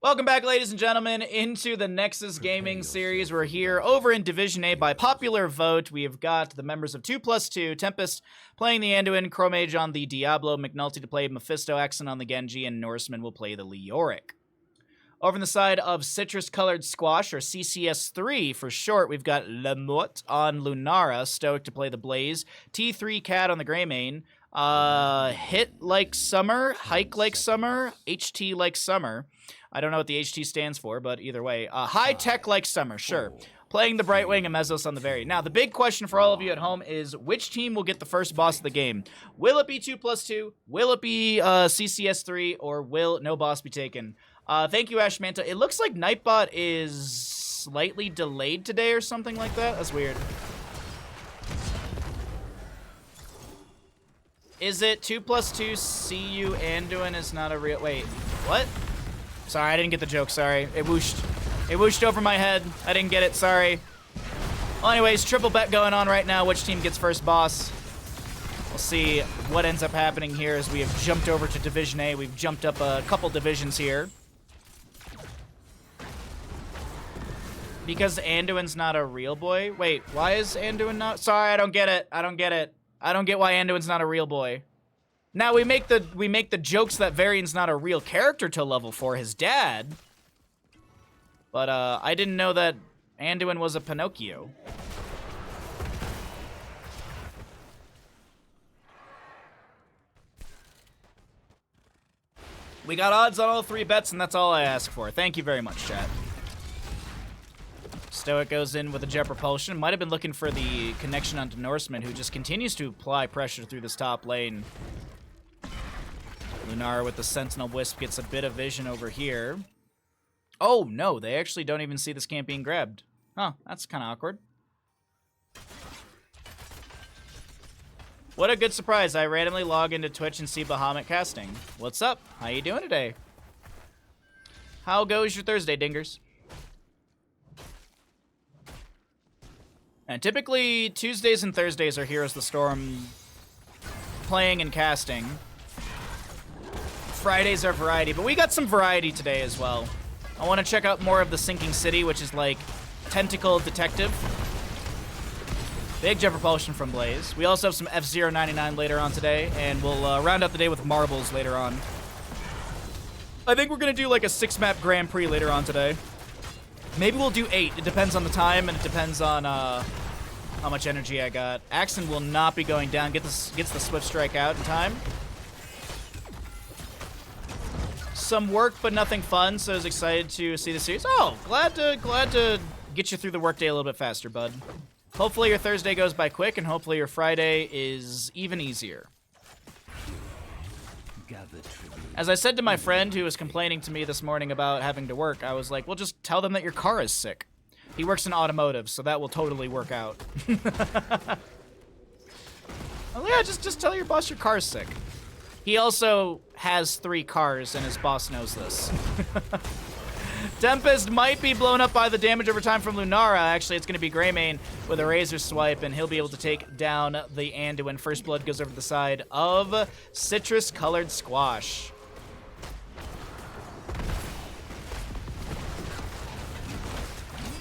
Welcome back, ladies and gentlemen, into the Nexus Gaming series. We're here over in Division A by popular vote. We have got the members of 2+2, Tempest playing the Anduin, Chromage on the Diablo, McNulty to play Mephisto, Accent on the Genji, and Norseman will play the Leoric. Over on the side of Citrus Colored Squash, or CCS3 for short, we've got Bahamut on Lunara, Stoic to play the Blaze, T3 Cat on the Greymane, Hit Like Summer, Hike Like Summer, HT Like Summer. I don't know what the HT stands for, but either way. High Tech Like Summer, sure. Playing the Brightwing and Mesos on the Very. Now, the big question for all of you at home is, which team will get the first boss of the game? Will it be 2+2? Will it be CCS3? Or will no boss be taken? Thank you, Ashmanta. It looks like Nightbot is slightly delayed today or something like that. That's weird. Is it 2+2 CU Anduin is not a real... Wait, what? Sorry, I didn't get the joke, sorry. It whooshed. It whooshed over my head. I didn't get it, sorry. Well, anyways, triple bet going on right now. Which team gets first boss? We'll see what ends up happening here as we have jumped over to Division A. We've jumped up a couple divisions here. Because Anduin's not a real boy? Wait, why is Anduin not? Sorry, I don't get it. I don't get it. I don't get why Anduin's not a real boy. Now we make the jokes that Varian's not a real character till level 4, his dad. But I didn't know that Anduin was a Pinocchio. We got odds on all 3 bets, and that's all I ask for. Thank you very much, chat. Stoic goes in with a jet propulsion. Might have been looking for the connection onto Norseman, who just continues to apply pressure through this top lane. Lunara with the Sentinel Wisp gets a bit of vision over here. Oh, no, they actually don't even see this camp being grabbed. Huh, that's kind of awkward. What a good surprise. I randomly log into Twitch and see Bahamut casting. What's up? How you doing today? How goes your Thursday, dingers? And typically, Tuesdays and Thursdays are Heroes of the Storm playing and casting. Fridays are variety, but we got some variety today as well. I want to check out more of the Sinking City, which is like Tentacle Detective. Big jet propulsion from Blaze. We also have some F-099 later on today, and we'll round out the day with Marbles later on. I think we're going to do like a 6-map Grand Prix later on today. Maybe we'll do 8. It depends on the time, and it depends on how much energy I got. Axon will not be going down. Gets the Swift Strike out in time. Some work, but nothing fun, so I was excited to see the series. Oh, glad to get you through the workday a little bit faster, bud. Hopefully your Thursday goes by quick, and hopefully your Friday is even easier. As I said to my friend who was complaining to me this morning about having to work, I was like, well, just tell them that your car is sick. He works in automotive, so that will totally work out. Oh, yeah, just tell your boss your car's sick. He also has 3 cars, and his boss knows this. Tempest might be blown up by the damage over time from Lunara. Actually, it's going to be Greymane with a Razor Swipe, and he'll be able to take down the Anduin. First Blood goes over to the side of Citrus Colored Squash.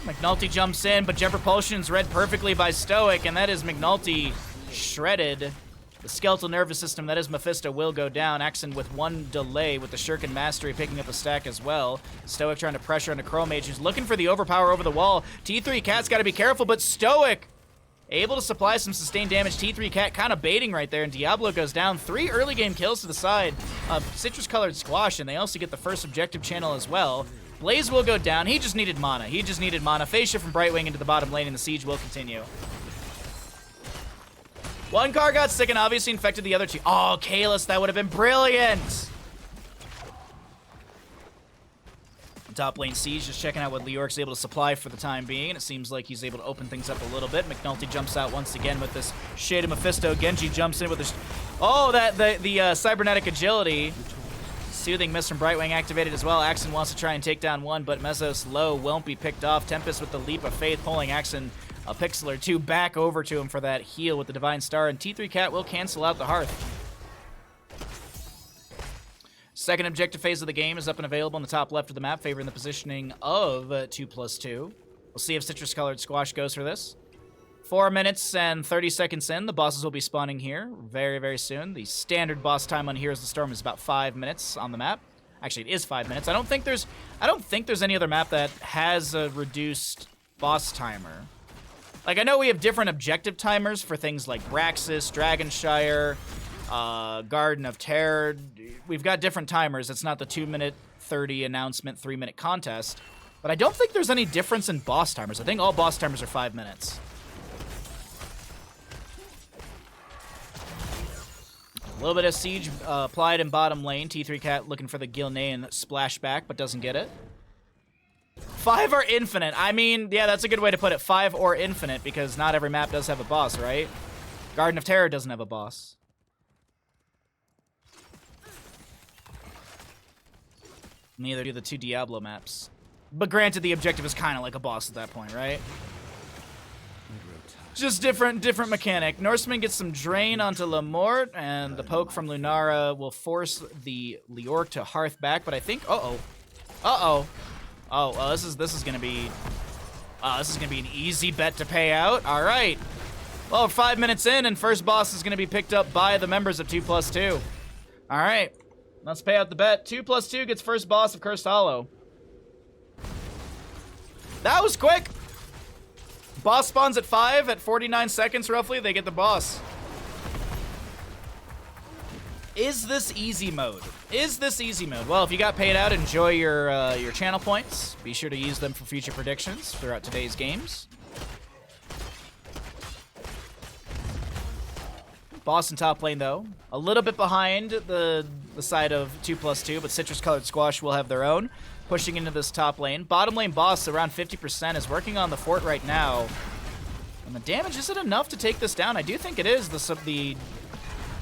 McNulty jumps in, but Jet Propulsion's read perfectly by Stoic, and that is McNulty shredded. The skeletal nervous system, that is Mephisto, will go down. Axon with 1 delay with the Shuriken Mastery picking up a stack as well. Stoic trying to pressure onto Chromage, who's looking for the overpower over the wall. T3 Cat's got to be careful, but Stoic able to supply some sustained damage. T3 Cat kind of baiting right there, and Diablo goes down. 3 early game kills to the side of Citrus Colored Squash, and they also get the first objective channel as well. Blaze will go down. He just needed mana. Fascia from Brightwing into the bottom lane, and the siege will continue. 1 car got sick and obviously infected the other 2. Oh, Kalis, that would have been brilliant! Top lane Siege just checking out what Leoric's able to supply for the time being, and it seems like he's able to open things up a little bit. McNulty jumps out once again with this Shade of Mephisto. Genji jumps in with this... Oh, the cybernetic agility. Soothing Mist from Brightwing activated as well. Axon wants to try and take down 1, but Mesos low won't be picked off. Tempest with the Leap of Faith pulling Axon a pixel or 2 back over to him for that heal with the Divine Star, and T3 Cat will cancel out the Hearth. Second objective phase of the game is up and available in the top left of the map, favoring the positioning of 2+2. We'll see if citrus-colored squash goes for this. 4 minutes and 30 seconds in, the bosses will be spawning here very, very soon. The standard boss time on Heroes of the Storm is about 5 minutes on the map. Actually, it is 5 minutes. I don't think there's any other map that has a reduced boss timer. Like, I know we have different objective timers for things like Braxis, Dragonshire, Garden of Terror. We've got different timers. It's not the 2-minute 30 announcement, 3-minute contest. But I don't think there's any difference in boss timers. I think all boss timers are 5 minutes. A little bit of siege applied in bottom lane. T3 Cat looking for the Gilnean splashback, but doesn't get it. 5 or infinite. I mean, yeah, that's a good way to put it. 5 or infinite, because not every map does have a boss, right? Garden of Terror doesn't have a boss. Neither do the 2 Diablo maps. But granted, the objective is kind of like a boss at that point, right? Just different mechanic. Norseman gets some drain onto Lamort, and the poke from Lunara will force the Leorc to Hearth back, but I think... Oh, this is gonna be an easy bet to pay out. All right. Well, 5 minutes in, and first boss is gonna be picked up by the members of 2+2. All right, let's pay out the bet. 2+2 gets first boss of Cursed Hollow. That was quick. Boss spawns at 5 at 49 seconds roughly. They get the boss. Is this easy mode? Is this easy mode? Well, if you got paid out, enjoy your channel points. Be sure to use them for future predictions throughout today's games. Boss in top lane, though. A little bit behind the side of 2+2, but citrus-colored squash will have their own. Pushing into this top lane. Bottom lane boss, around 50%, is working on the fort right now. And the damage, is it enough to take this down? I do think it is. The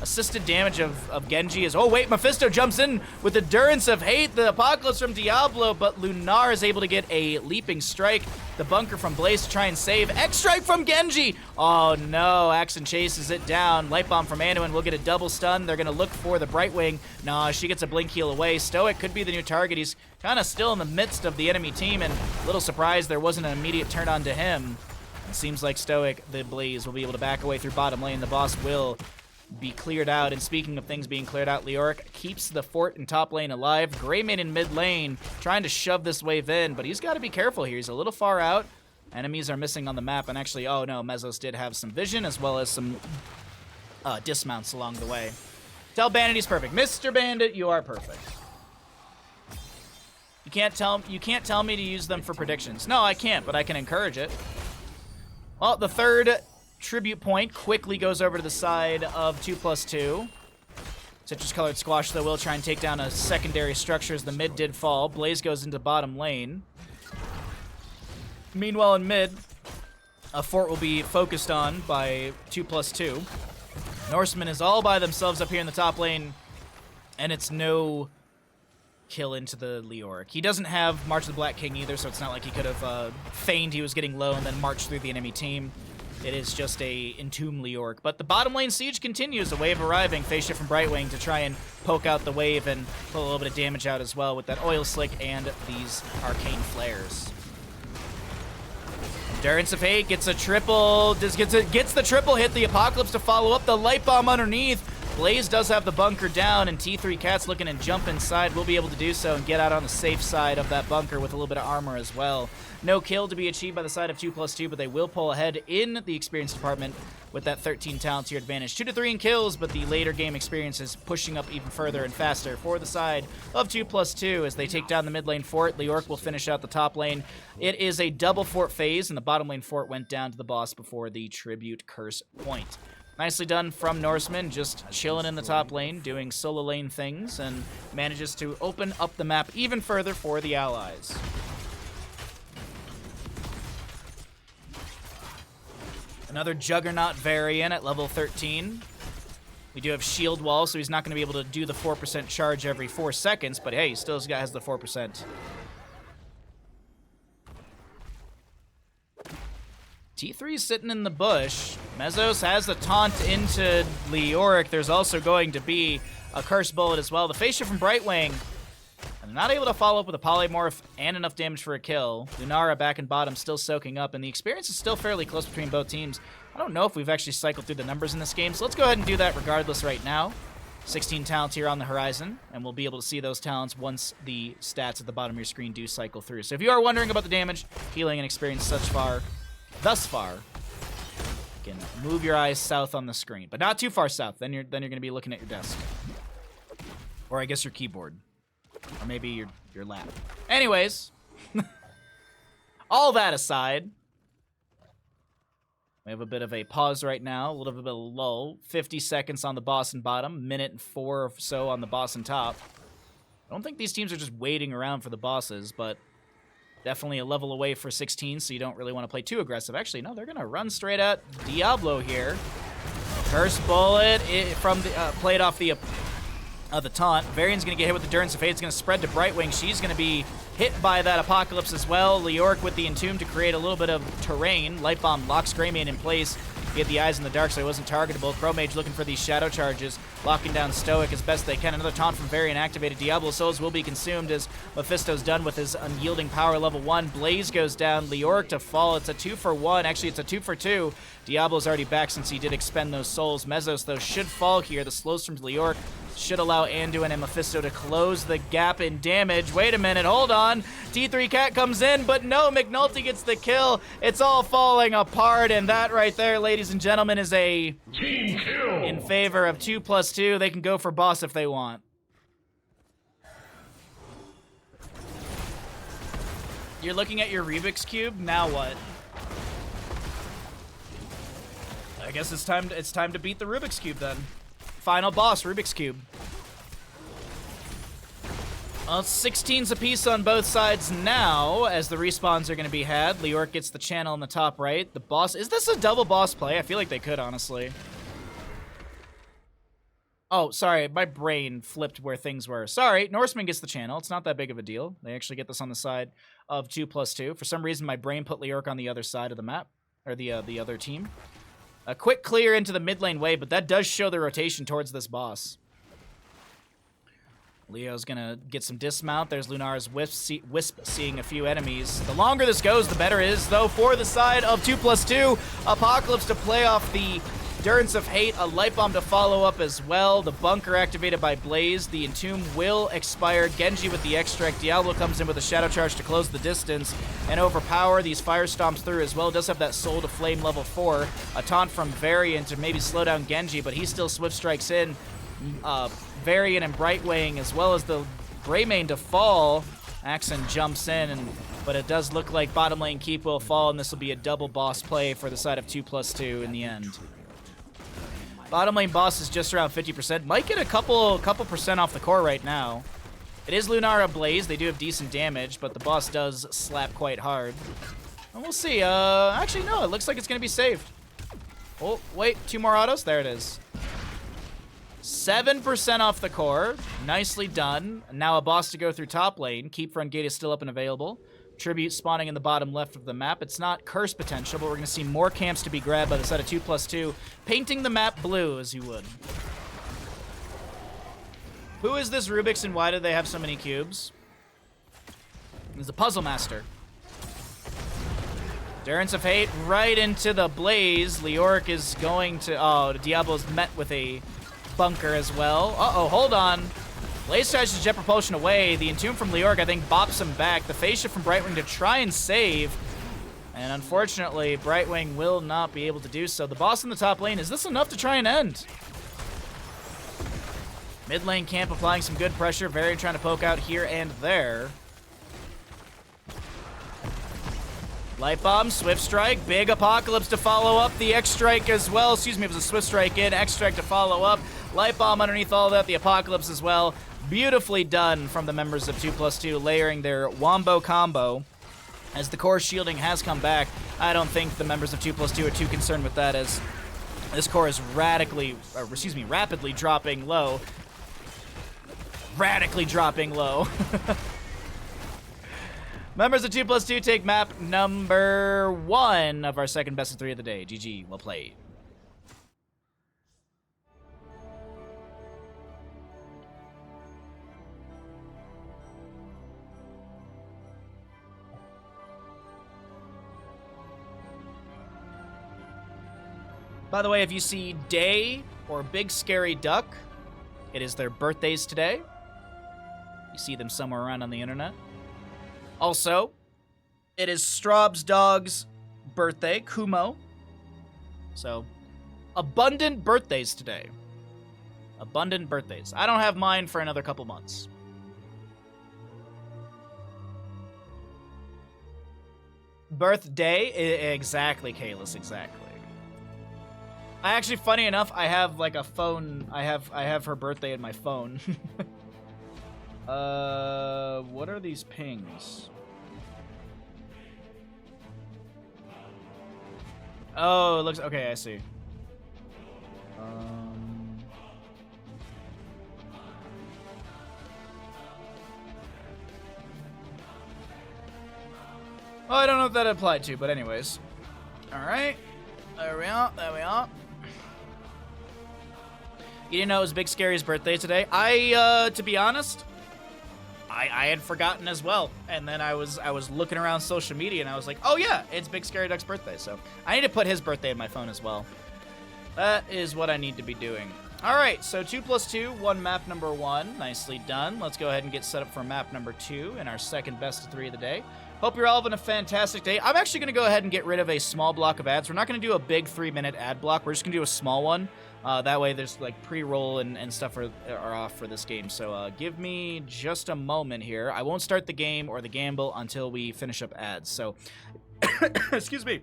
assisted damage of Genji is... Oh, wait, Mephisto jumps in with Endurance of Hate, the Apocalypse from Diablo, but Lunar is able to get a leaping strike. The bunker from Blaze to try and save. X-Strike from Genji! Oh, no. Axon chases it down. Light Bomb from Anduin will get a double stun. They're going to look for the Brightwing. Nah, she gets a blink heal away. Stoic could be the new target. He's kind of still in the midst of the enemy team, and a little surprised there wasn't an immediate turn on to him. It seems like Stoic, the Blaze, will be able to back away through bottom lane. The boss will be cleared out. And speaking of things being cleared out, Leoric keeps the fort in top lane alive. Greymane in mid lane trying to shove this wave in, but he's got to be careful here. He's a little far out. Enemies are missing on the map, and actually, oh no, Mezzos did have some vision as well as some dismounts along the way. Tell Bandit he's perfect. Mr. Bandit, you are perfect. You can't tell me to use them for predictions. No, I can't, but I can encourage it. Well, the third tribute point quickly goes over to the side of 2+2. Citrus-colored squash, though, will try and take down a secondary structure as the mid did fall. Blaze goes into bottom lane. Meanwhile, in mid, a fort will be focused on by 2+2. Norseman is all by themselves up here in the top lane, and it's no kill into the Leoric. He doesn't have March of the Black King either, so it's not like he could have feigned he was getting low and then marched through the enemy team. It is just a Entomb Leoric. But the bottom lane siege continues. A wave arriving. Phase shift from Brightwing to try and poke out the wave and pull a little bit of damage out as well with that Oil Slick and these Arcane Flares. Endurance of Hate gets a triple. Gets the triple hit. The Apocalypse to follow up. The Light Bomb underneath. Blaze does have the bunker down, and T3 Cat's looking and jump inside. Will be able to do so and get out on the safe side of that bunker with a little bit of armor as well. No kill to be achieved by the side of 2+2, but they will pull ahead in the experience department with that 13 talent tier advantage. 2 to 3 in kills, but the later game experience is pushing up even further and faster for the side of 2+2 as they take down the mid lane fort. Leoric will finish out the top lane. It is a double fort phase, and the bottom lane fort went down to the boss before the tribute curse point. Nicely done from Norseman, just chilling in the top lane, doing solo lane things, and manages to open up the map even further for the allies. Another Juggernaut variant at level 13. We do have Shield Wall, so he's not going to be able to do the 4% charge every 4 seconds, but hey, he still has the 4%. T3's sitting in the bush. Mezzos has the taunt into Leoric. There's also going to be a Curse Bullet as well. The Face Shift from Brightwing. And not able to follow up with a Polymorph and enough damage for a kill. Lunara back in bottom, still soaking up, and the experience is still fairly close between both teams. I don't know if we've actually cycled through the numbers in this game, so let's go ahead and do that regardless right now. 16 talents here on the horizon, and we'll be able to see those talents once the stats at the bottom of your screen do cycle through. So if you are wondering about the damage, healing, and experience thus far, you can move your eyes south on the screen, but not too far south. Then you're going to be looking at your desk, or I guess your keyboard, or maybe your lap. Anyways, all that aside. We have a bit of a pause right now, a little bit of a lull. 50 seconds on the boss and bottom, minute and 4 or so on the boss and top. I don't think these teams are just waiting around for the bosses, but definitely a level away for 16, so you don't really want to play too aggressive. Actually, no, they're going to run straight at Diablo here. Curse Bullet from the played off the taunt. Varian's going to get hit with the Durance of Fate. It's going to spread to Brightwing. She's going to be hit by that Apocalypse as well. Leoric with the Entomb to create a little bit of terrain. Light Bomb locks Greymane in place. He had the eyes in the dark, so he wasn't targetable. Chromage looking for these shadow charges, locking down Stoic as best they can. Another taunt from Varian activated. Diablo Souls will be consumed as Mephisto's done with his unyielding power level 1. Blaze goes down. Leoric to fall. It's a 2-for-1. Actually, it's a 2-for-2. Diablo's already back since he did expend those souls. Mezzos, though, should fall here. The slows from Leoric should allow Anduin and Mephisto to close the gap in damage. Wait a minute, hold on. T3 Cat comes in, but no, McNulty gets the kill. It's all falling apart, and that right there, ladies and gentlemen, is a team kill in favor of 2+2. They can go for boss if they want. You're looking at your Rubik's Cube, now what? I guess it's time to beat the Rubik's Cube then. Final boss, Rubik's Cube. Well, it's 16s apiece on both sides now, as the respawns are going to be had. Leoric gets the channel in the top right. The boss... Is this a double boss play? I feel like they could, honestly. Oh, sorry. My brain flipped where things were. Sorry. Norseman gets the channel. It's not that big of a deal. They actually get this on the side of 2+2. For some reason, my brain put Leoric on the other side of the map, or the other team. A quick clear into the mid lane wave, but that does show the rotation towards this boss. Leo's gonna get some dismount. There's Lunara's Wisp seeing a few enemies. The longer this goes, the better it is, though, for the side of 2+2. Apocalypse to play off the Durance of Hate, a Light Bomb to follow up as well. The bunker activated by Blaze. The Entomb will expire. Genji with the Extract. Diablo comes in with a Shadow Charge to close the distance and overpower. These Fire Stomps through as well. Does have that Soul to Flame level 4. A taunt from Varian to maybe slow down Genji, but he still Swift Strikes in. Varian and Brightwing, as well as the Greymane to fall. Axon jumps in, but it does look like bottom lane keep will fall, and this will be a double boss play for the side of 2+2 in the end. Bottom lane boss is just around 50%. Might get a couple percent off the core right now. It is Lunara Blaze. They do have decent damage, but the boss does slap quite hard. And we'll see. Actually, no. It looks like it's going to be saved. Oh, wait. 2 more autos? There it is. 7% off the core. Nicely done. Now a boss to go through top lane. Keep front gate is still up and available. Tribute spawning in the bottom left of the map. It's not curse potential, but we're going to see more camps to be grabbed by the side of 2+2, painting the map blue as you would. Who is this Rubik's and why do they have so many cubes? He's the Puzzle Master. Durance of Hate right into the Blaze. Leoric is going to... Oh, Diablo's met with a bunker as well. Uh-oh, hold on. Blaze tries to jet propulsion away. The Entomb from Leoric, I think, bops him back. The Face Shift from Brightwing to try and save. And unfortunately, Brightwing will not be able to do so. The boss in the top lane, is this enough to try and end? Mid lane camp applying some good pressure. Varian trying to poke out here and there. Light Bomb, Swift Strike, big Apocalypse to follow up. The X-Strike as well. Excuse me, it was a Swift Strike in. X-Strike to follow up. Light Bomb underneath all that. The Apocalypse as well. Beautifully done from the members of 2+2, layering their Wombo combo. As the core shielding has come back, I don't think the members of 2+2 are too concerned with that, as this core is rapidly dropping low. Radically dropping low. Members of 2+2 take map number 1 of our second best of 3 of the day. GG, well played. By the way, if you see Day or Big Scary Duck, it is their birthdays today. You see them somewhere around on the internet. Also, it is Straub's dog's birthday, Kumo. So, abundant birthdays today. Abundant birthdays. I don't have mine for another couple months. Birthday? Exactly, Kalis, exactly. I actually, funny enough, I have like a phone. I have her birthday in my phone. What are these pings? Oh, it looks okay. I see. Oh, I don't know if that applied to, but anyways. Alright. There we are. There we are. You didn't know it was Big Scary's birthday today? To be honest, I had forgotten as well. And then I was looking around social media and I was like, oh yeah, it's Big Scary Duck's birthday. So I need to put his birthday in my phone as well. That is what I need to be doing. Alright, so 2+2, one map number 1. Nicely done. Let's go ahead and get set up for map number 2 in our second best of 3 of the day. Hope you're all having a fantastic day. I'm actually going to go ahead and get rid of a small block of ads. We're not going to do a big 3-minute ad block. We're just going to do a small one. That way there's like pre-roll and stuff are off for this game. So give me just a moment here. I won't start the game or the gamble until we finish up ads. So, excuse me.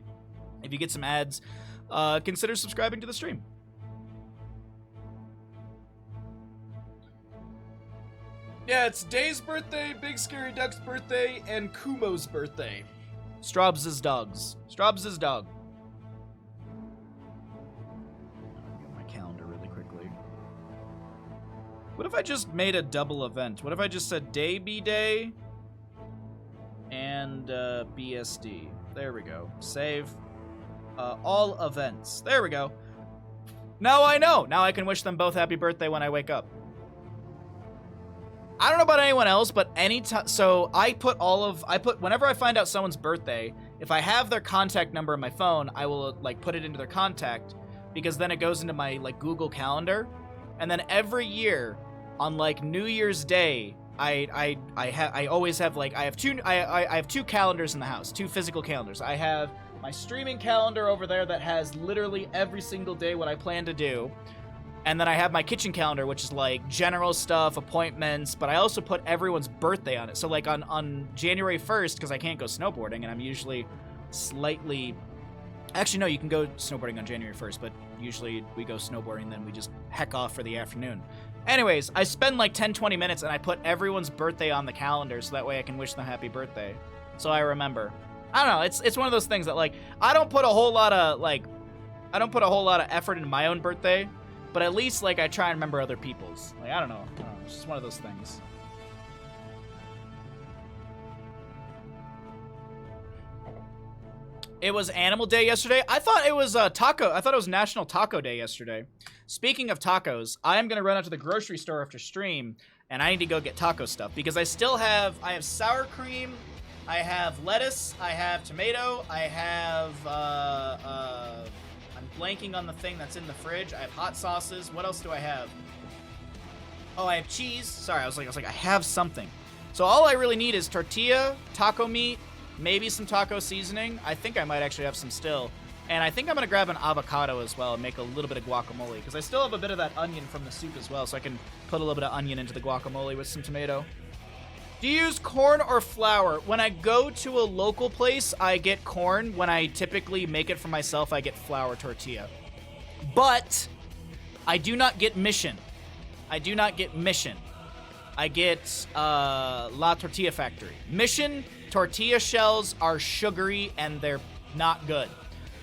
If you get some ads, consider subscribing to the stream. Yeah, it's Day's birthday, Big Scary Duck's birthday, and Kumo's birthday. Straub's dogs. Straub's dog. Get my calendar really quickly. What if I just made a double event? What if I just said Day B Day and BSD? There we go. Save. All events. There we go. Now I know. Now I can wish them both happy birthday when I wake up. I don't know about anyone else, but anytime, so whenever I find out someone's birthday, if I have their contact number in my phone, I will like put it into their contact because then it goes into my like Google Calendar. And then every year on like New Year's Day, I always have like, I have two calendars in the house, 2 physical calendars. I have my streaming calendar over there that has literally every single day what I plan to do. And then I have my kitchen calendar, which is like general stuff, appointments, but I also put everyone's birthday on it. So like on January 1st, because I can't go snowboarding, and I'm usually slightly... Actually, no, you can go snowboarding on January 1st, but usually we go snowboarding, then we just heck off for the afternoon. Anyways, I spend like 10-20 minutes, and I put everyone's birthday on the calendar, so that way I can wish them happy birthday. So I remember. I don't know, it's one of those things that like, I don't put a whole lot of effort into my own birthday, but at least, like, I try and remember other people's. Like, I don't know. It's just one of those things. It was Animal Day yesterday? I thought it was Taco. I thought it was National Taco Day yesterday. Speaking of tacos, I am going to run out to the grocery store after stream, and I need to go get taco stuff. Because I have sour cream, I have lettuce, I have tomato, I have, I'm blanking on the thing that's in the fridge. I have hot sauces. What else do I have? Oh, I have cheese. Sorry, I was like, I have something. So all I really need is tortilla, taco meat, maybe some taco seasoning. I think I might actually have some still. And I think I'm going to grab an avocado as well and make a little bit of guacamole. Because I still have a bit of that onion from the soup as well. So I can put a little bit of onion into the guacamole with some tomato. Do you use corn or flour? When I go to a local place, I get corn. When I typically make it for myself, I get flour tortilla. But I do not get Mission. I get La Tortilla Factory. Mission tortilla shells are sugary and they're not good.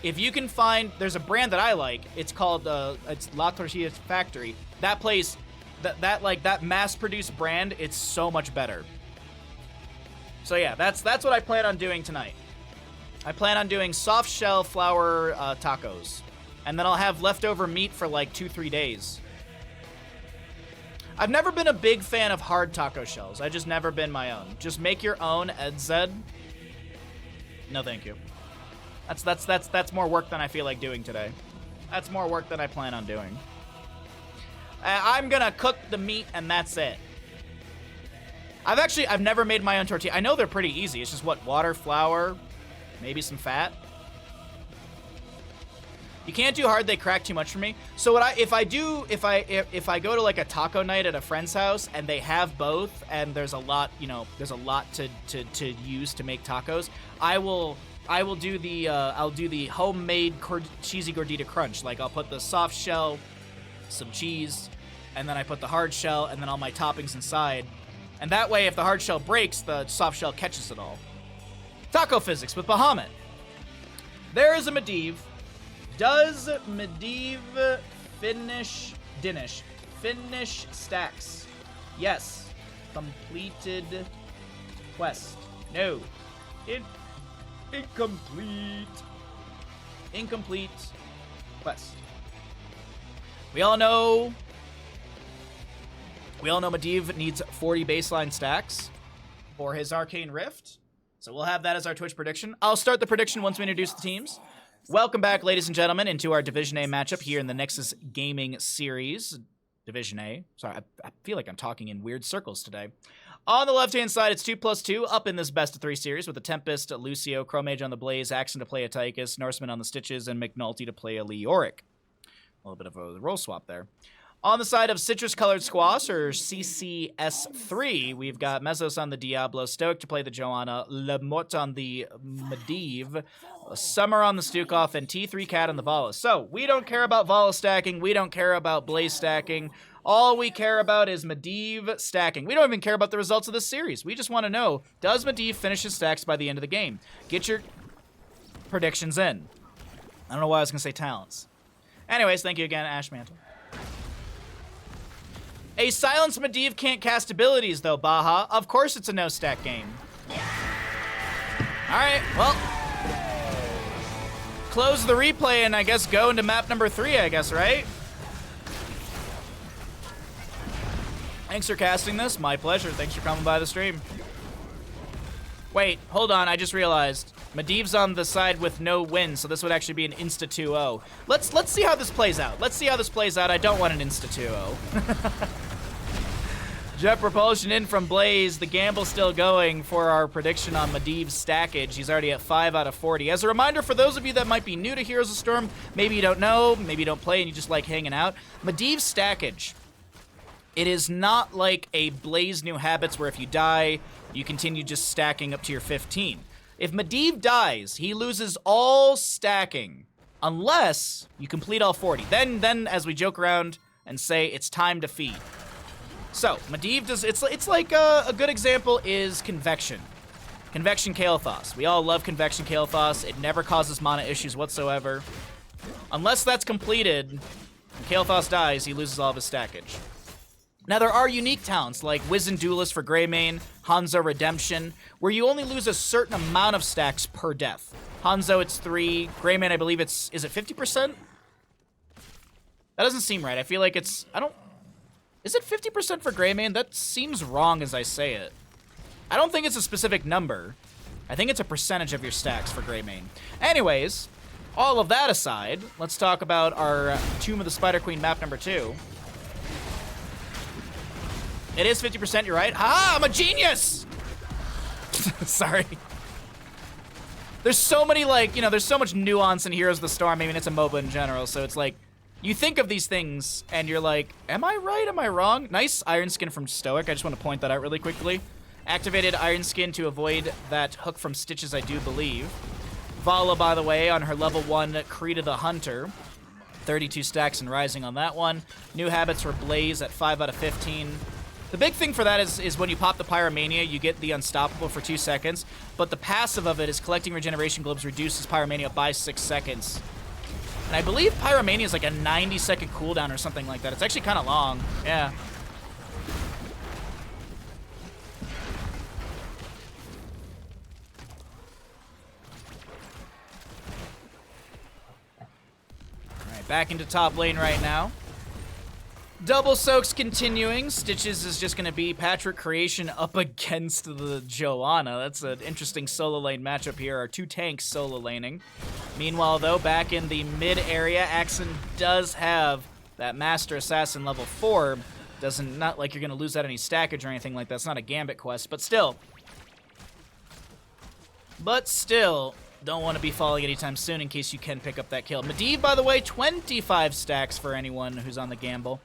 If you can find, there's a brand that I like. It's called it's La Tortilla Factory. That place, that mass-produced brand, it's so much better. So yeah, that's what I plan on doing tonight. I plan on doing soft shell flour tacos. And then I'll have leftover meat for like 2-3 days. I've never been a big fan of hard taco shells. I just never been my own. Just make your own, Ed said. No, thank you. That's more work than I feel like doing today. That's more work than I plan on doing. I'm gonna cook the meat and that's it. I've never made my own tortilla. I know they're pretty easy. It's just what, water, flour, maybe some fat. You can't do hard, they crack too much for me. So if I go to like a taco night at a friend's house and they have both and there's a lot, there's a lot to use to make tacos, I'll do the homemade cheesy gordita crunch. Like I'll put the soft shell, some cheese, and then I put the hard shell and then all my toppings inside. And that way, if the hard shell breaks, the soft shell catches it all. Taco physics with Bahamut. There is a Medivh. Does Medivh finish stacks? Yes. Completed quest. No. Incomplete. Incomplete quest. We all know Medivh needs 40 baseline stacks for his Arcane Rift. So we'll have that as our Twitch prediction. I'll start the prediction once we introduce the teams. Welcome back, ladies and gentlemen, into our Division A matchup here in the Nexus Gaming Series. Division A. Sorry, I feel like I'm talking in weird circles today. On the left-hand side, it's 2+2 up in this best-of-3 series with the Tempest, Lucio, Chromage on the Blaze, Axon to play a Tychus, Norseman on the Stitches, and McNulty to play a Leoric. A little bit of a role swap there. On the side of Citrus-Colored Squash, or CCS3, we've got Mesos on the Diablo, Stoic to play the Joanna, Lemort on the Medivh, Summer on the Stukov, and T3 Cat on the Vala. So, we don't care about Vala stacking, we don't care about Blaze stacking, all we care about is Medivh stacking. We don't even care about the results of this series. We just want to know, does Medivh finish his stacks by the end of the game? Get your predictions in. I don't know why I was going to say talents. Anyways, thank you again, Ash Mantle. A silenced Medivh can't cast abilities, though, Baha. Of course it's a no-stack game. Alright, well. Close the replay and I guess go into map number 3, I guess, right? Thanks for casting this. My pleasure. Thanks for coming by the stream. Wait, hold on. I just realized. Medivh's on the side with no win, so this would actually be an insta 2-0. Let's see how this plays out. Let's see how this plays out. I don't want an insta 2-0. Jet Propulsion in from Blaze. The gamble still going for our prediction on Medivh's stackage. He's already at 5 out of 40. As a reminder, for those of you that might be new to Heroes of Storm, maybe you don't know, maybe you don't play and you just like hanging out, Medivh's stackage, it is not like a Blaze New Habits where if you die, you continue just stacking up to your 15. If Medivh dies, he loses all stacking unless you complete all 40. Then as we joke around and say, it's time to feed. So, Medivh does, it's like a good example is Convection. Convection Kael'thas. We all love Convection Kael'thas. It never causes mana issues whatsoever. Unless that's completed, and Kael'thas dies, he loses all of his stackage. Now, there are unique talents like Wizened Duelist for Greymane, Hanzo Redemption, where you only lose a certain amount of stacks per death. Hanzo, it's 3. Greymane, I believe is it 50%? That doesn't seem right. I feel like it's, is it 50% for Greymane? That seems wrong as I say it. I don't think it's a specific number. I think it's a percentage of your stacks for Greymane. Anyways, all of that aside, let's talk about our Tomb of the Spider Queen map number 2. It is 50%, you're right. Ha! I'm a genius! Sorry. There's so many, like, there's so much nuance in Heroes of the Storm. I mean, it's a MOBA in general, so it's like, you think of these things, and you're like, am I right? Am I wrong? Nice Iron Skin from Stoic. I just want to point that out really quickly. Activated Iron Skin to avoid that hook from Stitches, I do believe. Vala, by the way, on her level 1 Krita the Hunter. 32 stacks and rising on that one. New habits for Blaze at 5 out of 15. The big thing for that is when you pop the Pyromania, you get the Unstoppable for 2 seconds, but the passive of it is collecting Regeneration Globes reduces Pyromania by 6 seconds. And I believe Pyromania is like a 90-second cooldown or something like that. It's actually kind of long. Yeah. All right, back into top lane right now. Double soaks continuing. Stitches is just going to be Patrick Creation up against the Joanna. That's an interesting solo lane matchup here. Our two tanks solo laning. Meanwhile, though, back in the mid area, Axon does have that Master Assassin level 4. Not like you're going to lose out any stackage or anything like that. It's not a Gambit quest, but still. Don't want to be falling anytime soon in case you can pick up that kill. Medivh, by the way, 25 stacks for anyone who's on the gamble.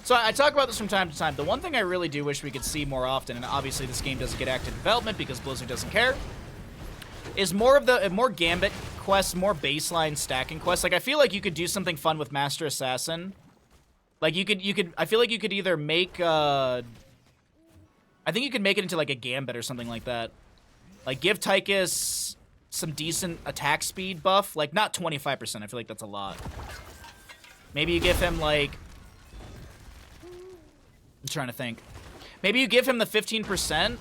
So I talk about this from time to time. The one thing I really do wish we could see more often, and obviously this game doesn't get active development because Blizzard doesn't care, is more Gambit quests, more baseline stacking quests. Like, I feel like you could do something fun with Master Assassin. Like, I feel like you could either make, I think you could make it into, like, a Gambit or something like that. Like, give Tychus some decent attack speed buff. Like, not 25%. I feel like that's a lot. Maybe you give him, like... I'm trying to think. Maybe you give him the 15%?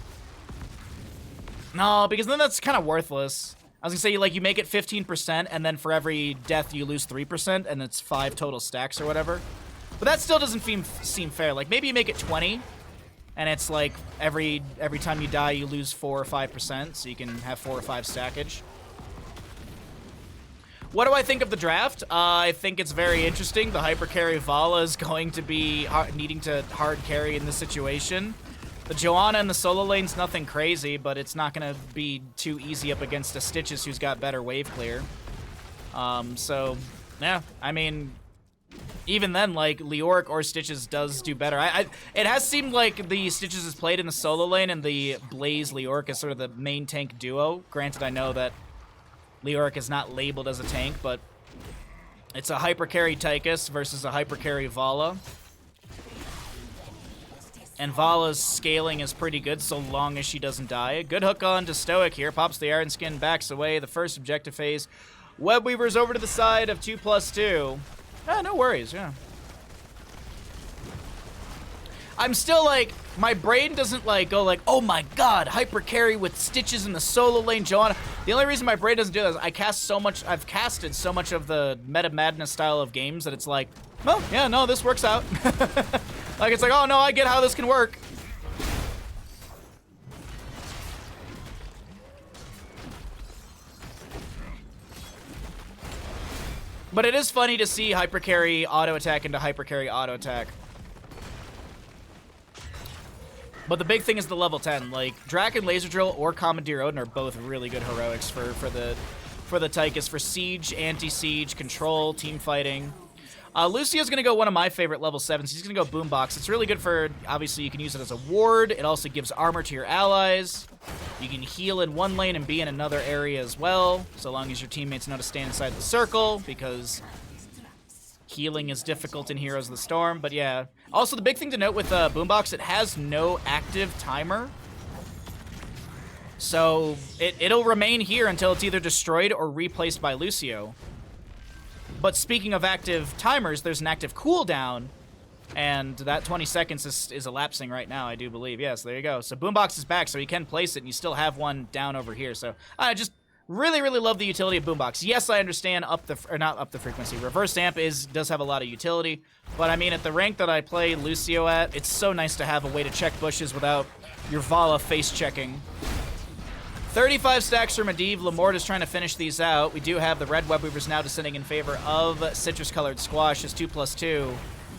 No, because then that's kind of worthless. I was gonna say, like, you make it 15%, and then for every death you lose 3%, and it's 5 total stacks or whatever. But that still doesn't seem fair. Like, maybe you make it 20, and it's like every time you die you lose 4 or 5%, so you can have 4 or 5 stackage. What do I think of the draft? I think it's very interesting. The hyper carry Vala is going to be needing to hard carry in this situation. The Joanna in the solo lane's nothing crazy, but it's not going to be too easy up against a Stitches who's got better wave clear. So, yeah, I mean, even then, like, Leoric or Stitches does do better. It has seemed like the Stitches is played in the solo lane and the Blaze Leoric is sort of the main tank duo. Granted, I know that Leoric is not labeled as a tank, but it's a hyper carry Tychus versus a hyper carry Vala. And Vala's scaling is pretty good so long as she doesn't die. Good hook on to Stoic here. Pops the Iron Skin, backs away. The first objective phase. Webweaver's over to the side of 2+2. No worries, yeah. I'm still like, my brain doesn't like go like, oh my god, hyper carry with Stitches in the solo lane, Joanna. The only reason my brain doesn't do that is I've casted so much of the Meta Madness style of games that it's like, well, yeah, no, this works out. Like, it's like, oh no, I get how this can work. But it is funny to see hyper carry auto attack into hyper carry auto attack. But the big thing is the level 10. Like, Draken Laser Drill or Commandeer Odin are both really good heroics for the Tychus, for siege, anti-siege, control, team fighting. Lucio's gonna go one of my favorite level 7s. He's gonna go Boombox. It's really good for, obviously you can use it as a ward. It also gives armor to your allies. You can heal in one lane and be in another area as well, so long as your teammates know to stand inside the circle, because healing is difficult in Heroes of the Storm. But yeah. Also, the big thing to note with Boombox, it has no active timer. So it'll remain here until it's either destroyed or replaced by Lucio. But speaking of active timers, there's an active cooldown, and that 20 seconds is elapsing right now, I do believe. Yes, there you go. So Boombox is back, so you can place it, and you still have one down over here. So I just really, really love the utility of Boombox. Yes, I understand not up the frequency. Reverse amp does have a lot of utility, but I mean, at the rank that I play Lucio at, it's so nice to have a way to check bushes without your Vala face checking. 35 stacks for Medivh. Lamort is trying to finish these out. We do have the red Webweavers now descending in favor of citrus-colored Squash as 2+2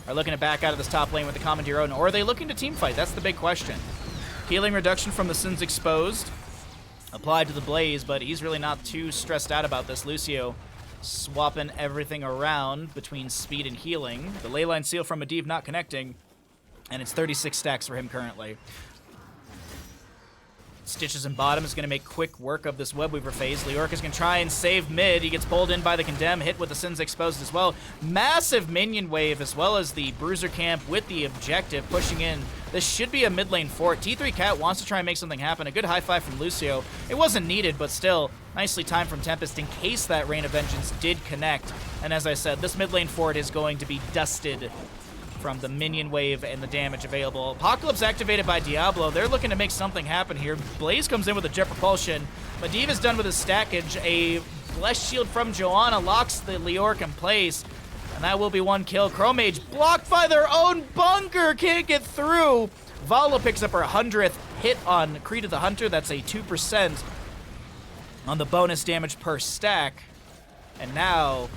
are looking to back out of this top lane with the Commandeer Odin, or are they looking to team fight? That's the big question. Healing reduction from the Sins Exposed applied to the Blaze, but he's really not too stressed out about this. Lucio swapping everything around between speed and healing. The Leyline Seal from Medivh not connecting, and it's 36 stacks for him currently. Stitches in bottom is going to make quick work of this Webweaver phase. Leoric is going to try and save mid. He gets pulled in by the Condemn, hit with the Sins Exposed as well. Massive minion wave as well as the Bruiser Camp with the objective pushing in. This should be a mid lane fort. T3 Cat wants to try and make something happen. A good high five from Lucio. It wasn't needed, but still, nicely timed from Tempest in case that Rain of Vengeance did connect. And as I said, this mid lane fort is going to be dusted from the minion wave and the damage available. Apocalypse activated by Diablo. They're looking to make something happen here. Blaze comes in with a Jet Propulsion. Medivh is done with his stackage. A Blessed Shield from Joanna locks the Leoric in place. And That will be one kill. Chromage blocked by their own bunker. Can't get through. Vala picks up her 100th hit on Creed of the Hunter. That's a 2% on the bonus damage per stack. And now,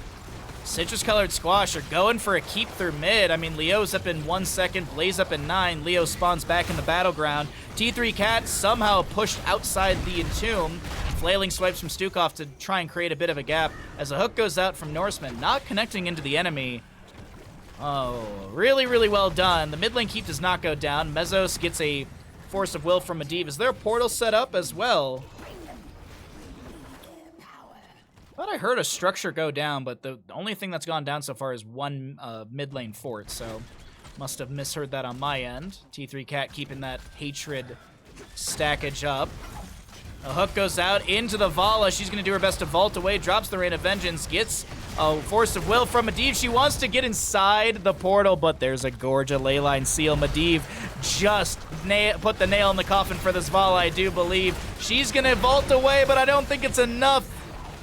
Citrus Colored Squash are going for a keep through mid. I mean, Leo's up in 1 second, Blaze up in 9. Leo spawns back in the battleground. T3 Cat somehow pushed outside the Entomb. Flailing swipes from Stukov to try and create a bit of a gap as a hook goes out from Norseman, not connecting into the enemy. Oh, really, really well done. The mid lane keep does not go down. Mezos gets a Force of Will from Medivh. Is there a portal set up as well? Thought I heard a structure go down, but the only thing that's gone down so far is one mid lane fort, so must have misheard that on my end. T3 Cat keeping that hatred stackage up. A hook goes out into the Vala. She's going to do her best to vault away, drops the Rain of Vengeance, gets a Force of Will from Medivh. She wants to get inside the portal, but there's a Gorgia Leyline Seal. Medivh just put the nail in the coffin for this Vala, I do believe. She's going to vault away, but I don't think it's enough.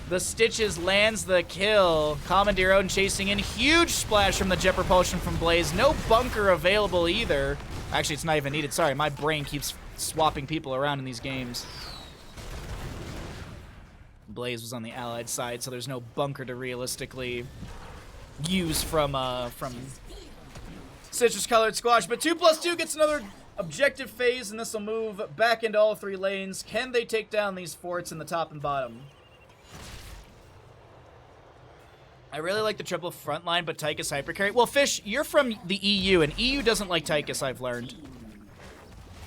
The Stitches lands the kill. Commandeer Odin chasing in. Huge splash from the Jet Propulsion from Blaze. No bunker available either. Actually, it's not even needed. Sorry, my brain keeps swapping people around in these games. Blaze was on the allied side, so there's no bunker to realistically use from Citrus Colored Squash. But 2+2 gets another objective phase, and this will move back into all three lanes. Can they take down these forts in the top and bottom? I really like the triple front line, but Tychus hypercarry. Well, Fish, you're from the EU, and EU doesn't like Tychus, I've learned.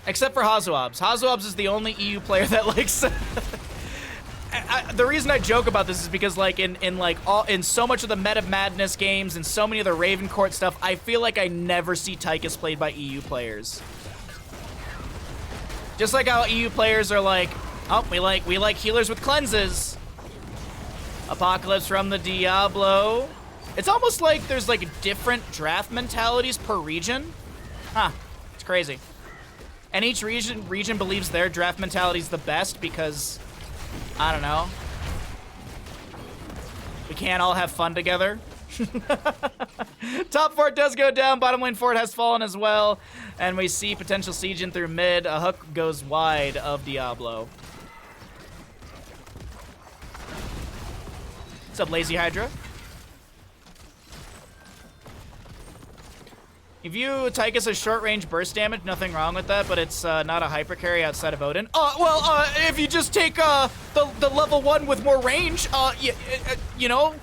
Except for Hazuabs. Hazuabs is the only EU player that likes... the reason I joke about this is because, like, in so much of the Meta Madness games and so many of the Raven Court stuff, I feel like I never see Tychus played by EU players. Just like how EU players are like, oh, we like healers with cleanses. Apocalypse from the Diablo. It's almost like there's like different draft mentalities per region. Huh, it's crazy. And each region believes their draft mentality is the best because, I don't know, we can't all have fun together. Top fort does go down, bottom lane fort has fallen as well, and we see potential siege in through mid. A hook goes wide of Diablo. What's up, Lazy Hydra? You view Tychus as short-range burst damage, nothing wrong with that, but it's not a hyper carry outside of Odin. If you just take the level 1 with more range, you know,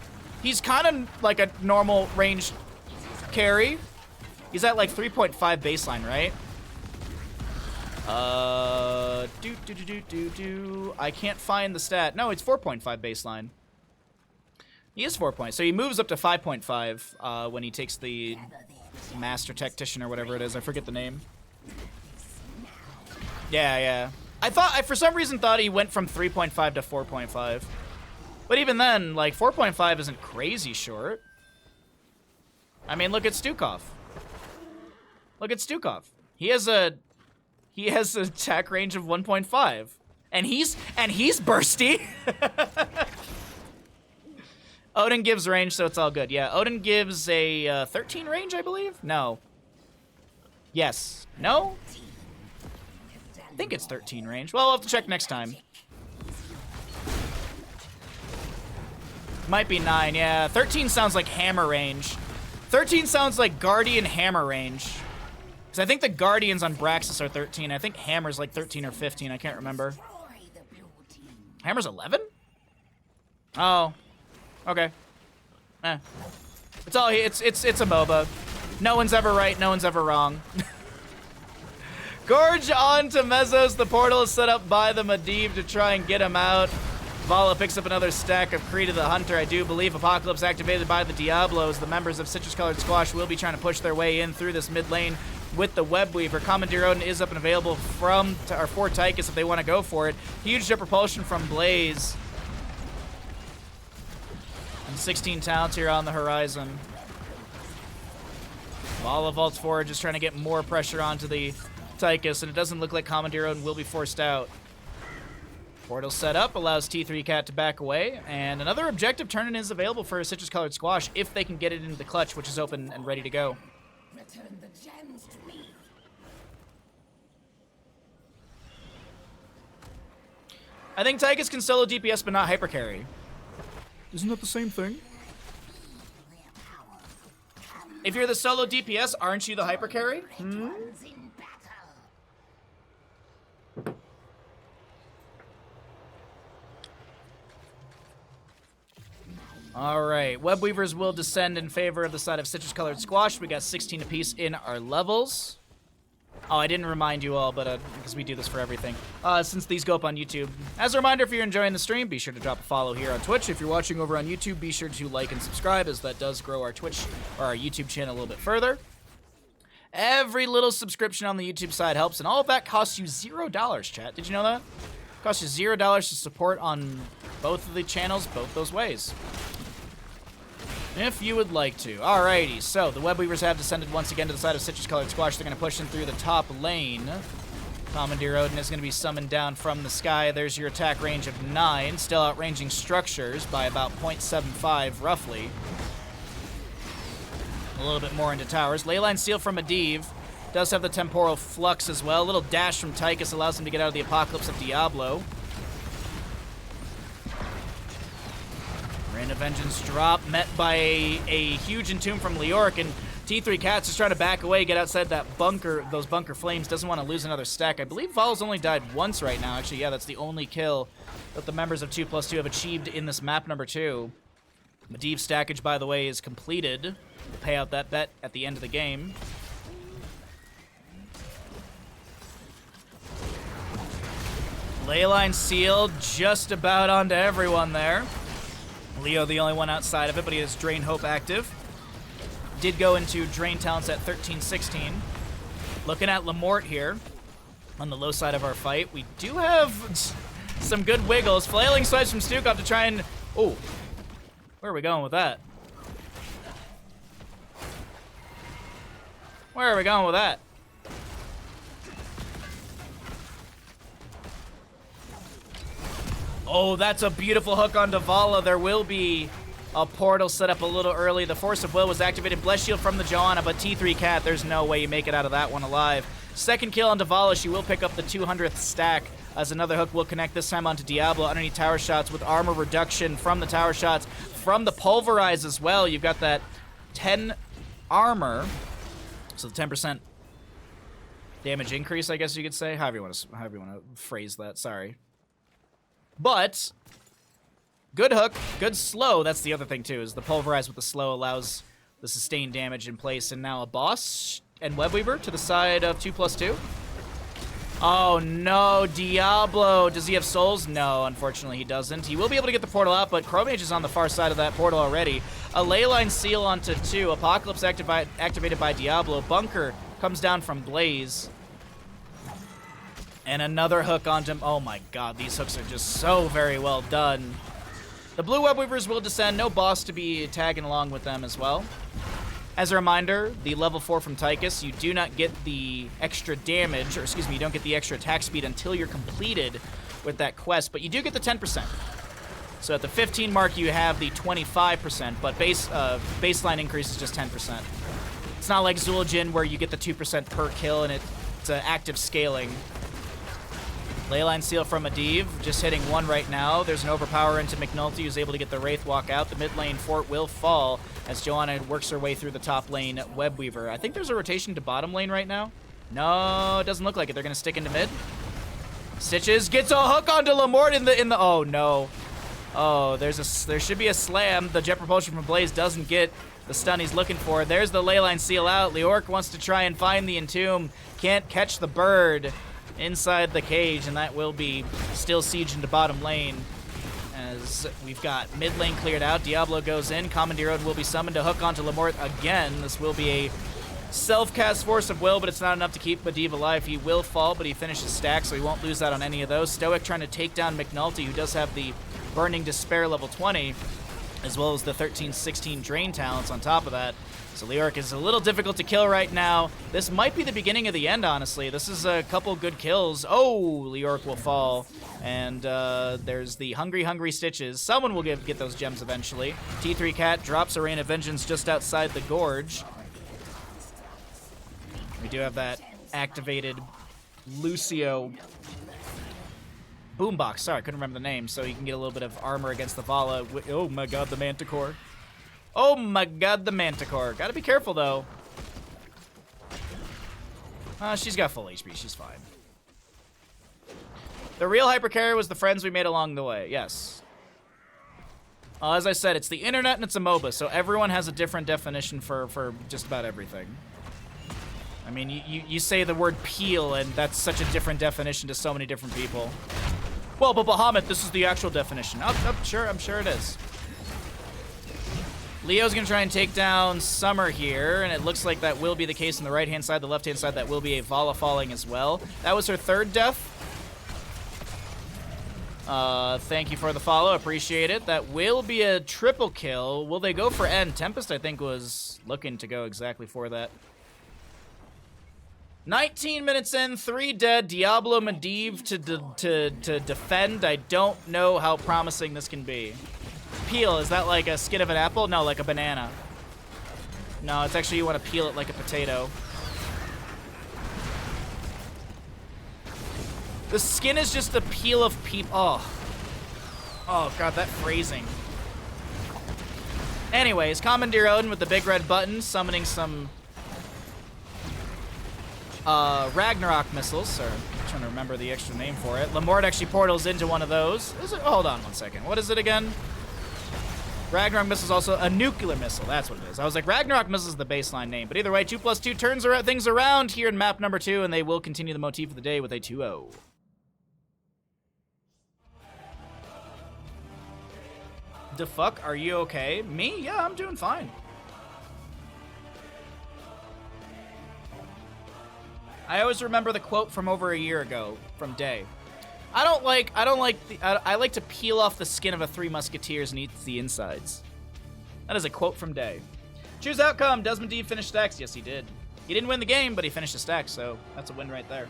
he's kind of like a normal range carry. He's at like 3.5 baseline, right? I can't find the stat. No, it's 4.5 baseline. He is 4 points, so he moves up to 5.5 when he takes the Master Tactician or whatever it is. I forget the name. Yeah. I for some reason thought he went from 3.5 to 4.5. But even then, like, 4.5 isn't crazy short. I mean, look at Stukov. Look at Stukov. He has an attack range of 1.5. And he's bursty. Odin gives range, so it's all good. Yeah, Odin gives a 13 range, I believe? No. Yes. No? I think it's 13 range. Well, we'll have to check next time. Might be 9, yeah. 13 sounds like hammer range. 13 sounds like Guardian hammer range. Because I think the Guardians on Braxis are 13. I think Hammer's like 13 or 15. I can't remember. Hammer's 11? Oh. Okay. It's a MOBA. No one's ever right, no one's ever wrong. Gorge on to Mezos. The portal is set up by the Medivh to try and get him out. Vala picks up another stack of Creed of the Hunter. I do believe Apocalypse activated by the Diablos. The members of Citrus Colored Squash will be trying to push their way in through this mid lane with the Web Weaver. Commandeer Odin is up and available for Tychus if they want to go for it. Huge jet propulsion from Blaze. 16 talents here on the horizon. Vala vaults forward, just trying to get more pressure onto the Tychus, and it doesn't look like Commandeer Odin will be forced out. Portal set up, allows T3 Cat to back away, and another objective turn-in is available for a citrus-colored squash if they can get it into the clutch, which is open and ready to go. Return the gems to me. I think Tychus can solo DPS but not hypercarry. Isn't that the same thing? If you're the solo DPS, aren't you the hypercarry? Alright, Web Weavers will descend in favor of the side of citrus-colored squash. We got 16 apiece in our levels. Oh, I didn't remind you all, but because we do this for everything. Since these go up on YouTube. As a reminder, if you're enjoying the stream, be sure to drop a follow here on Twitch. If you're watching over on YouTube, be sure to like and subscribe, as that does grow our Twitch or our YouTube channel a little bit further. Every little subscription on the YouTube side helps, and all of that costs you $0, chat. Did you know that? It costs you $0 to support on both of the channels, both those ways. If you would like to. Alrighty, so the Web Weavers have descended once again to the side of citrus-colored squash. They're going to push in through the top lane. Commandeer Odin is going to be summoned down from the sky. There's your attack range of 9, still outranging structures by about 0.75, roughly. A little bit more into towers. Leyline Seal from Medivh. Does have the Temporal Flux as well. A little dash from Tychus allows him to get out of the Apocalypse of Diablo. Rain of Vengeance drop, met by a huge entomb from Leoric, and T3 Cat's just trying to back away, get outside that bunker, those bunker flames, doesn't want to lose another stack. I believe Vol's only died once right now. Actually, yeah, that's the only kill that the members of 2+2 have achieved in this map number 2. Medivh stackage, by the way, is completed. We'll pay out that bet at the end of the game. Leyline Seal just about onto everyone there. Leo the only one outside of it, but he has Drain Hope active. Did go into Drain Talents at 13-16. Looking at Lamort here on the low side of our fight. We do have some good wiggles. Flailing swipes from Stukov to try and... Oh, where are we going with that? Where are we going with that? Oh, that's a beautiful hook on Davala. There will be a portal set up a little early. The Force of Will was activated. Bless Shield from the Joanna, but T3 Cat, there's no way you make it out of that one alive. Second kill on Davala. She will pick up the 200th stack, as another hook will connect this time onto Diablo underneath tower shots with armor reduction from the tower shots, from the Pulverize as well. You've got that 10 armor, so the 10% damage increase, I guess you could say. However you want to phrase that. Sorry. But good hook, good slow. That's the other thing too, is the Pulverize with the slow allows the sustained damage in place. And now a boss and Web Weaver to the side of 2+2. Oh no, Diablo. Does he have souls? No, unfortunately he doesn't. He will be able to get the portal out, but Chromage is on the far side of that portal already. A Leyline Seal onto 2. Apocalypse activated by Diablo. Bunker comes down from Blaze. And another hook onto him. Oh my god, these hooks are just so very well done. The blue Web Weavers will descend. No boss to be tagging along with them as well. As a reminder, the level 4 from Tychus, you do not get the extra damage, or excuse me, you don't get the extra attack speed until you're completed with that quest, but you do get the 10%. So at the 15 mark, you have the 25%, but baseline increase is just 10%. It's not like Zul'jin where you get the 2% per kill and it's active scaling. Leyline Seal from Medivh, just hitting 1 right now. There's an overpower into McNulty, who's able to get the Wraith walk out. The mid lane fort will fall as Joanna works her way through the top lane Web Weaver. I think there's a rotation to bottom lane right now. No, it doesn't look like it. They're going to stick into mid. Stitches gets a hook onto Lamort in the oh no. Oh, there should be a slam. The Jet Propulsion from Blaze doesn't get the stun he's looking for. There's the Leyline Seal out. Leoric wants to try and find the Entomb. Can't catch the bird inside the cage, and that will be still siege into bottom lane as we've got mid lane cleared out. Diablo goes in. Commandeer Odin will be summoned to hook onto Lamort again. This will be a self-cast Force of Will, but it's not enough to keep Medivh alive. He will fall, but he finishes stack, so he won't lose out on any of those. Stoic trying to take down McNulty, who does have the Burning Despair level 20, as well as the 13-16 Drain Talents on top of that. So Leoric is a little difficult to kill right now. This might be the beginning of the end, honestly. This is a couple good kills. Oh, Leoric will fall. And there's the hungry stitches. Someone will get those gems eventually. T3 Cat drops a Rain of Vengeance just outside the gorge. We do have that activated Lucio boombox. Sorry, I couldn't remember the name. So you can get a little bit of armor against the Vala. Oh my god, the Manticore. Oh my god, the Manticore. Gotta be careful, though. She's got full HP. She's fine. The real hypercarrier was the friends we made along the way. Yes. As I said, it's the internet and it's a MOBA, so everyone has a different definition for just about everything. I mean, you say the word peel, and that's such a different definition to so many different people. Well, but Bahamut, this is the actual definition. I'm sure it is. Leo's going to try and take down Summer here, and it looks like that will be the case on the right-hand side. The left-hand side, that will be a Vala falling as well. That was her third death. Thank you for the follow. Appreciate it. That will be a triple kill. Will they go for end? Tempest, I think, was looking to go exactly for that. 19 minutes in, 3 dead. Diablo Medivh to defend. I don't know how promising this can be. Peel, is that like a skin of an apple? No, like a banana. No, it's actually you want to peel it like a potato. The skin is just a peel of Oh god, that phrasing. Anyways, Commandeer Odin with the big red button, summoning some Ragnarok missiles. Or I'm trying to remember the extra name for it. Lamort actually portals into one of those. Hold on one second. What is it again? Ragnarok missile is also a nuclear missile. That's what it is. I was like, Ragnarok missile is the baseline name. But either way, 2+2 turns things around here in map number 2, and they will continue the motif of the day with a 2-0. The fuck? Are you okay? Me? Yeah, I'm doing fine. I always remember the quote from over a year ago from Day. I like to peel off the skin of a Three Musketeers and eat the insides. That is a quote from Day. Choose outcome. Does Medivh finish stacks? Yes, he did. He didn't win the game, but he finished a stack, so that's a win right there.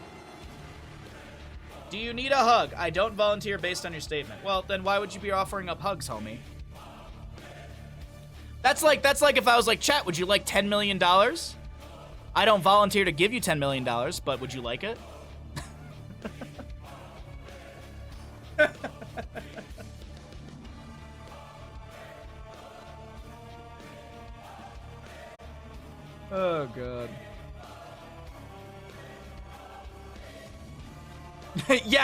Do you need a hug? I don't volunteer based on your statement. Well, then why would you be offering up hugs, homie? That's like if I was like, chat, would you like $10 million? I don't volunteer to give you $10 million, but would you like it? Oh, God. Yeah.